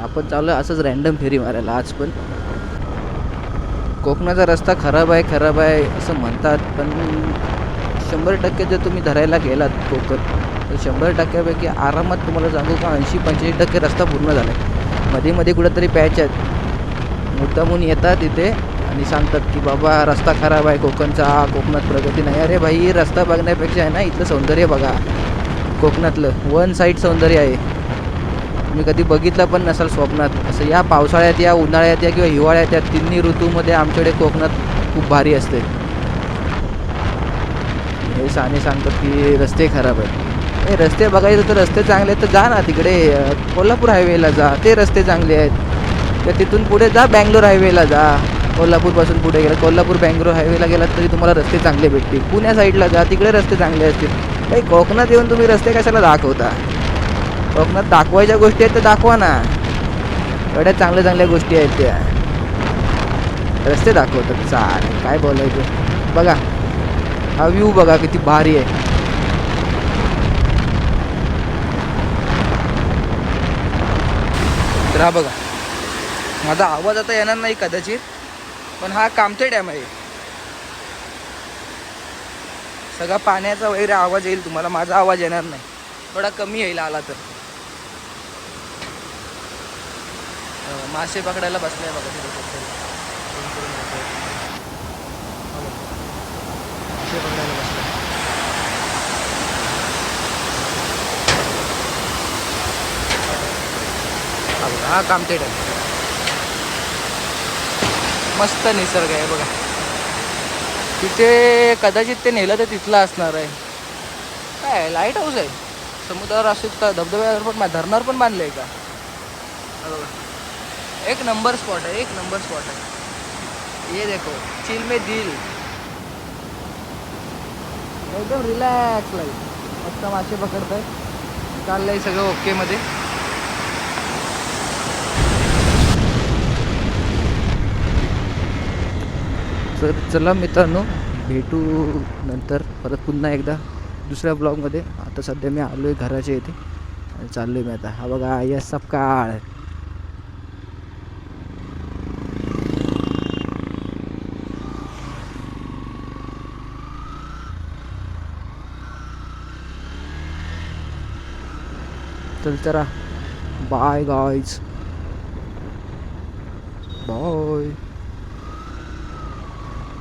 आपण चालू आहे असंच रॅन्डम फेरी मारायला आज पण. कोकणाचा रस्ता खराब आहे असं म्हणतात, पण 100% जर तुम्ही धरायला गेलात कोकण, तर 100%पैकी आरामात तुम्हाला सांगू का 80-85% रस्ता पूर्ण झाला आहे. मध्ये मध्ये कुठंतरी पॅच आहेत, मुद्दामून येतात इथे आणि सांगतात की बाबा रस्ता खराब आहे कोकणचा, कोकणात प्रगती नाही. अरे भाई, रस्ता बघण्यापेक्षा आहे ना इथलं सौंदर्य बघा. कोकणातलं वन साईड सौंदर्य आहे, तुम्ही कधी बघितलं पण नसाल स्वप्नात. असं या पावसाळ्यात या उन्हाळ्यात या किंवा हिवाळ्यात या तिन्ही ऋतूमध्ये आमच्याकडे कोकणात खूप भारी असते. हे साने सांगतात की रस्ते खराब आहेत. हे रस्ते बघायचं तर रस्ते चांगले आहेत तर जा ना तिकडे कोल्हापूर हायवेला जा, ते रस्ते चांगले आहेत. तर तिथून पुढे जा बँगलोर हायवेला जा. कोल्हापूरपासून पुढे गेला कोल्हापूर बँगलोर हायवेला गेलात तरी तुम्हाला रस्ते चांगले भेटतील. पुण्या साईडला जा, तिकडे रस्ते चांगले असतील. काही कोकणात येऊन तुम्ही रस्ते कशाला दाखवता? कोकणात दाखवायच्या गोष्टी आहेत तर दाखवा ना. एवढ्या चांगल्या चांगल्या गोष्टी आहेत त्या, रस्ते दाखवतात. चालेल, काय बोलायचं. बघा हा व्ह्यू बघा किती भारी आहे. तर हा बघा, माझा आवाज आता येणार नाही कदाचित, पण हा कामथे डॅम आहे. सगळा पाण्याचा वगैरे आवाज येईल तुम्हाला, माझा आवाज येणार नाही, थोडा कमी येईल आला तर. मासे पकडायला बसलाय बघा तिथे मासे पकडायला बसलाय. हा कामते डॅम, मस्त निसर्ग आहे बघा. तिथे कदाचित ते नेलं तर तिथलं असणार आहे. काय लाईट हाऊस आहे समुद्रावर, असेल तर धबधब्यावर पण धरणावर पण बांधलं आहे का? बघा, एक नंबर स्पॉट है, एक नंबर स्पॉट है. ये देखो, चिल में दिल, एकदम रिलॅक्स लाईफ. मस्त मासे पकडताय, चाललंय सगळं ओके मध्ये. तर चला मित्रांनो, भेटू नंतर परत पुन्हा एकदा दुसऱ्या ब्लॉगमध्ये. आता सध्या मी आलो आहे घराच्या इथे आणि चाललो आहे मी आता. हा बघा यस सपकाळ. चल चला, बाय गाइज, बाय.